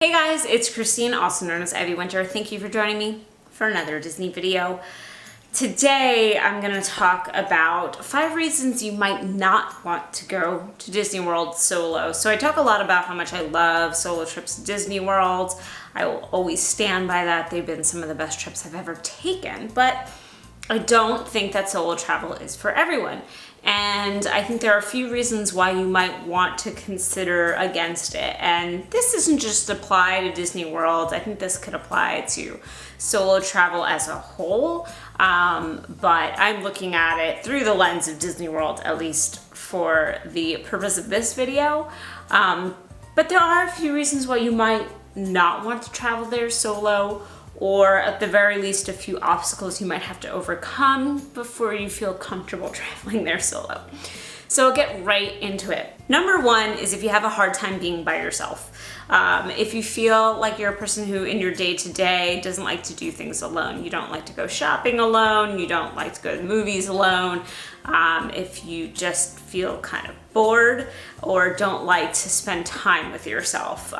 Hey guys, it's Christine, also known as Evie Winter. Thank you for joining me for another Disney video. Today, I'm going to talk about 5 reasons you might not want to go to Disney World solo. So I talk a lot about how much I love solo trips to Disney World. I will always stand by that. They've been some of the best trips I've ever taken, but I don't think that solo travel is for everyone. And I think there are a few reasons why you might want to consider against it. And this doesn't just apply to Disney World. I think this could apply to solo travel as a whole. But I'm looking at it through the lens of Disney World, at least for the purpose of this video. But there are a few reasons why you might not want to travel there solo, or at the very least a few obstacles you might have to overcome before you feel comfortable traveling there solo. So I'll get right into it. Number 1 is if you have a hard time being by yourself. If you feel like you're a person who in your day-to-day doesn't like to do things alone, you don't like to go shopping alone, you don't like to go to the movies alone, if you just feel kind of bored or don't like to spend time with yourself,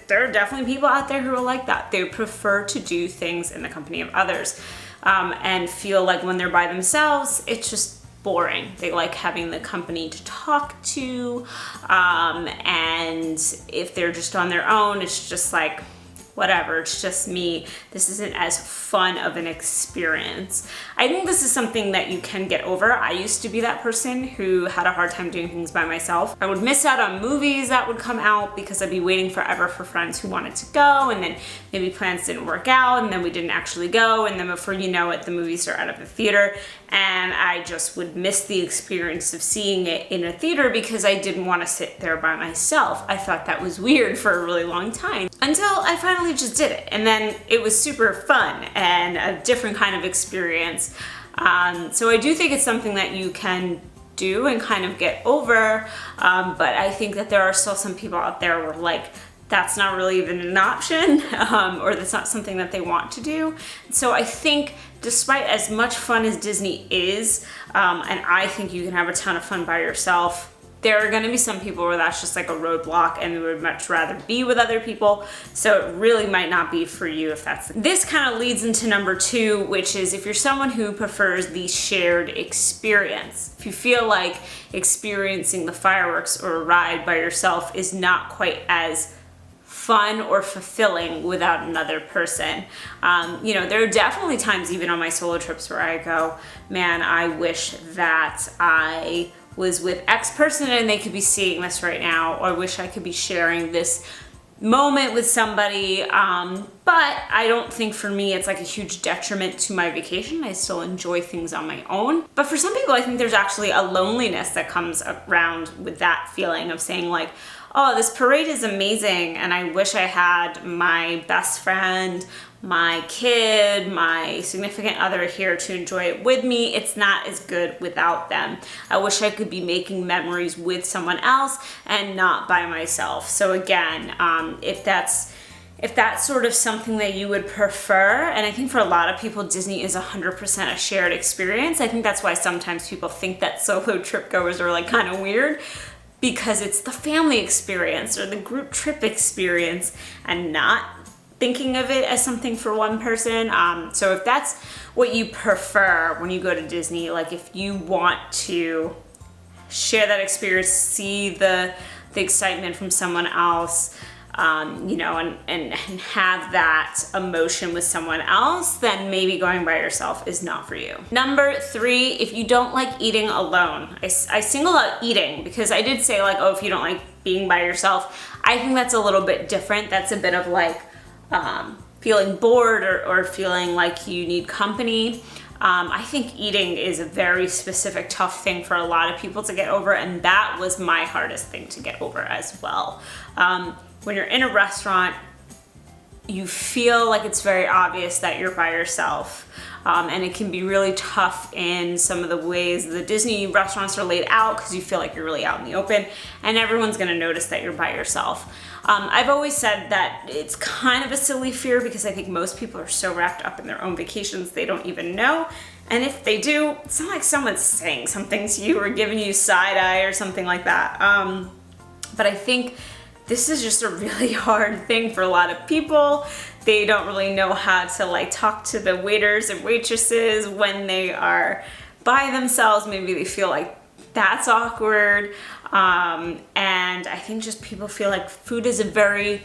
there are definitely people out there who are like that. They prefer to do things in the company of others, and feel like when they're by themselves, it's just boring. They like having the company to talk to, and if they're just on their own, it's just like, whatever, it's just me. This isn't as fun of an experience. I think this is something that you can get over. I used to be that person who had a hard time doing things by myself. I would miss out on movies that would come out because I'd be waiting forever for friends who wanted to go, and then maybe plans didn't work out, and then we didn't actually go, and then before you know it, the movies are out of the theater, and I just would miss the experience of seeing it in a theater because I didn't want to sit there by myself. I thought that was weird for a really long time, until I finally just did it, and then it was super fun and a different kind of experience. So I do think it's something that you can do and kind of get over, but I think that there are still some people out there where like that's not really even an option, or that's not something that they want to do. So I think despite as much fun as Disney is, and I think you can have a ton of fun by yourself, there are going to be some people where that's just like a roadblock and they would much rather be with other people. So it really might not be for you if that's. This kind of leads into number 2, which is if you're someone who prefers the shared experience. If you feel like experiencing the fireworks or a ride by yourself is not quite as fun or fulfilling without another person. There are definitely times even on my solo trips where I go, man, I wish that I was with X person and they could be seeing this right now, or I wish I could be sharing this moment with somebody, but I don't think for me it's like a huge detriment to my vacation. I still enjoy things on my own. But for some people, I think there's actually a loneliness that comes around with that feeling of saying like, oh, this parade is amazing and I wish I had my best friend, my kid, my significant other here to enjoy it with me. It's not as good without them. I wish I could be making memories with someone else and not by myself. So again, if that's sort of something that you would prefer, and I think for a lot of people, Disney is 100% a shared experience. I think that's why sometimes people think that solo trip goers are like kind of weird, because it's the family experience or the group trip experience and not thinking of it as something for one person. So if that's what you prefer when you go to Disney, like if you want to share that experience, see the excitement from someone else, and have that emotion with someone else, then maybe going by yourself is not for you. Number 3, if you don't like eating alone. I single out eating because I did say like, oh, if you don't like being by yourself, I think that's a little bit different. That's a bit of like feeling bored or feeling like you need company. I think eating is a very specific, tough thing for a lot of people to get over, and that was my hardest thing to get over as well. When you're in a restaurant, you feel like it's very obvious that you're by yourself. And it can be really tough in some of the ways the Disney restaurants are laid out because you feel like you're really out in the open and everyone's gonna notice that you're by yourself. I've always said that it's kind of a silly fear because I think most people are so wrapped up in their own vacations they don't even know. And if they do, it's not like someone's saying something to you or giving you side eye or something like that. But I think this is just a really hard thing for a lot of people. They don't really know how to like talk to the waiters and waitresses when they are by themselves. Maybe they feel like that's awkward. And I think just people feel like food is a very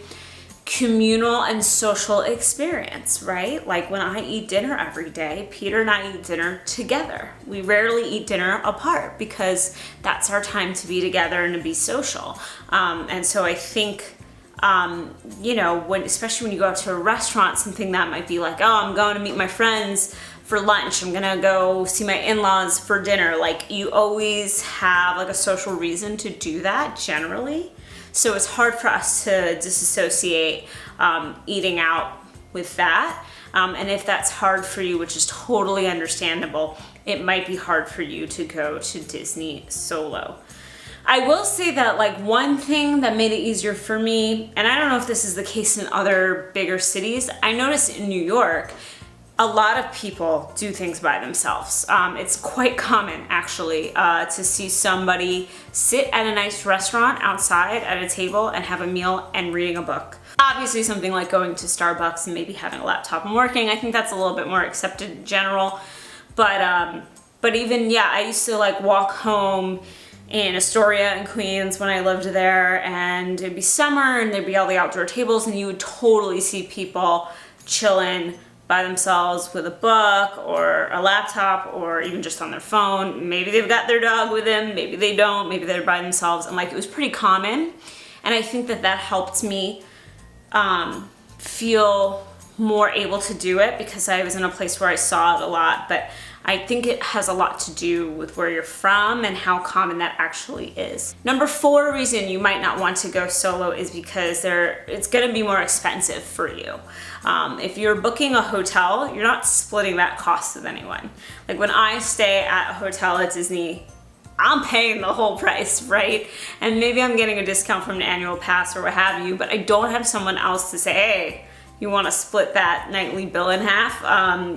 communal and social experience, right? Like when I eat dinner every day, Peter and I eat dinner together. We rarely eat dinner apart because that's our time to be together and to be social. And so I think, you know, especially when you go out to a restaurant, something that might be like, oh, I'm going to meet my friends for lunch, I'm gonna go see my in-laws for dinner. Like you always have like a social reason to do that generally. So it's hard for us to disassociate eating out with that. And if that's hard for you, which is totally understandable, it might be hard for you to go to Disney solo. I will say that like one thing that made it easier for me, and I don't know if this is the case in other bigger cities, I noticed in New York, a lot of people do things by themselves. It's quite common actually to see somebody sit at a nice restaurant outside at a table and have a meal and reading a book. Obviously something like going to Starbucks and maybe having a laptop and working, I think that's a little bit more accepted in general. But even, yeah, I used to like walk home in Astoria in Queens when I lived there, and it'd be summer and there'd be all the outdoor tables and you would totally see people chilling by themselves with a book or a laptop or even just on their phone. Maybe they've got their dog with them, maybe they don't, maybe they're by themselves. And like, it was pretty common. And I think that that helped me feel more able to do it because I was in a place where I saw it a lot. But I think it has a lot to do with where you're from and how common that actually is. Number 4 reason you might not want to go solo is because it's gonna be more expensive for you. If you're booking a hotel, you're not splitting that cost with anyone. Like when I stay at a hotel at Disney, I'm paying the whole price, right? And maybe I'm getting a discount from an annual pass or what have you, but I don't have someone else to say, hey, you want to split that nightly bill in half.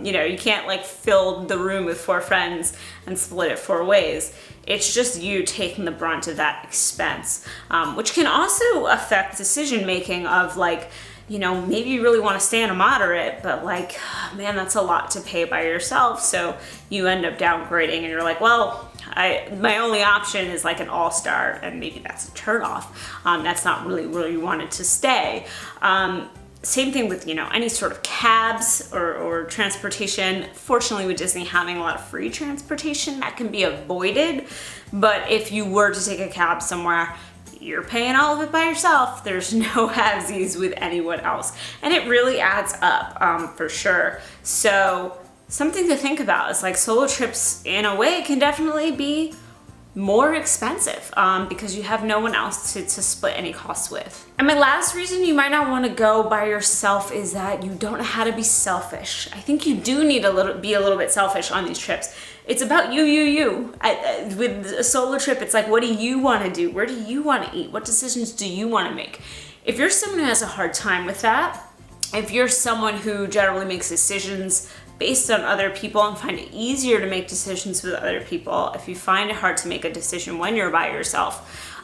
You know, you can't like fill the room with 4 friends and split it 4 ways. It's just you taking the brunt of that expense, which can also affect decision making of like, you know, maybe you really want to stay in a moderate, but like, man, that's a lot to pay by yourself. So you end up downgrading and you're like, well, my only option is like an all-star, and maybe that's a turnoff. That's not really where you wanted to stay. Same thing with, you know, any sort of cabs or transportation. Fortunately with Disney having a lot of free transportation, that can be avoided. But if you were to take a cab somewhere, you're paying all of it by yourself. There's no halvesies with anyone else. And it really adds up for sure. So something to think about is like solo trips in a way can definitely be more expensive because you have no one else to split any costs with. And my last reason you might not want to go by yourself is that you don't know how to be selfish. I think you do need to be a little bit selfish on these trips. It's about you. With a solo trip, it's like, what do you want to do? Where do you want to eat? What decisions do you want to make? If you're someone who has a hard time with that, if you're someone who generally makes decisions based on other people and find it easier to make decisions with other people, if you find it hard to make a decision when you're by yourself,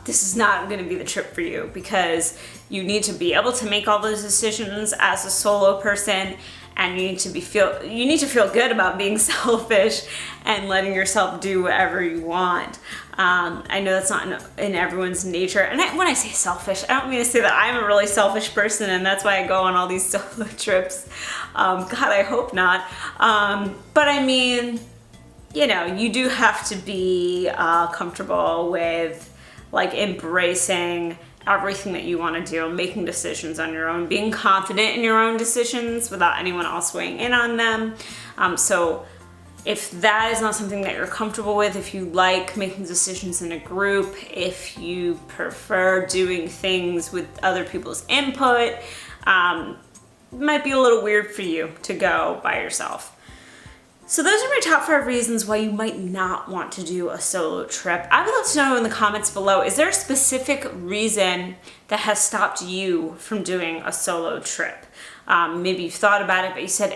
this is not going to be the trip for you, because you need to be able to make all those decisions as a solo person, and you need to feel good about being selfish and letting yourself do whatever you want. I know that's not in everyone's nature, and when I say selfish, I don't mean to say that I'm a really selfish person and that's why I go on all these solo trips. God, I hope not. But I mean, you know, you do have to be comfortable with like embracing everything that you want to do, making decisions on your own, being confident in your own decisions without anyone else weighing in on them. So if that is not something that you're comfortable with, if you like making decisions in a group, if you prefer doing things with other people's input, it might be a little weird for you to go by yourself. So those are my top 5 reasons why you might not want to do a solo trip. I would love to know in the comments below, is there a specific reason that has stopped you from doing a solo trip? Maybe you've thought about it, but you said,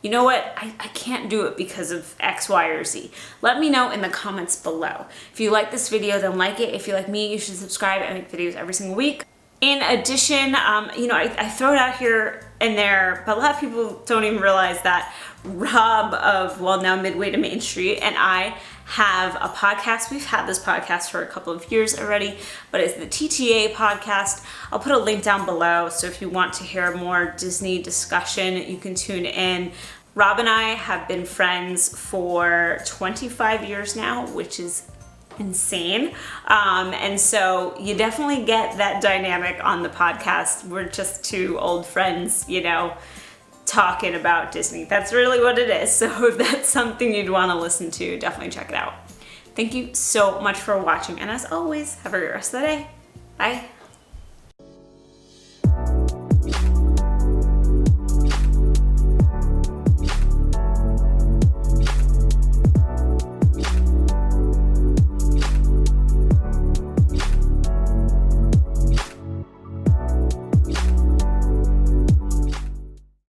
you know what, I can't do it because of X, Y, or Z. Let me know in the comments below. If you like this video, then like it. If you like me, you should subscribe. I make videos every single week. In addition, I throw it out here and there, but a lot of people don't even realize that Rob of, well, now Midway to Main Street, and I have a podcast. We've had this podcast for a couple of years already, but it's the TTA podcast. I'll put a link down below, so if you want to hear more Disney discussion, you can tune in. Rob and I have been friends for 25 years now, which is insane. And so you definitely get that dynamic on the podcast. We're just two old friends, talking about Disney. That's really what it is. So if that's something you'd want to listen to, definitely check it out. Thank you so much for watching. And as always, have a great rest of the day. Bye.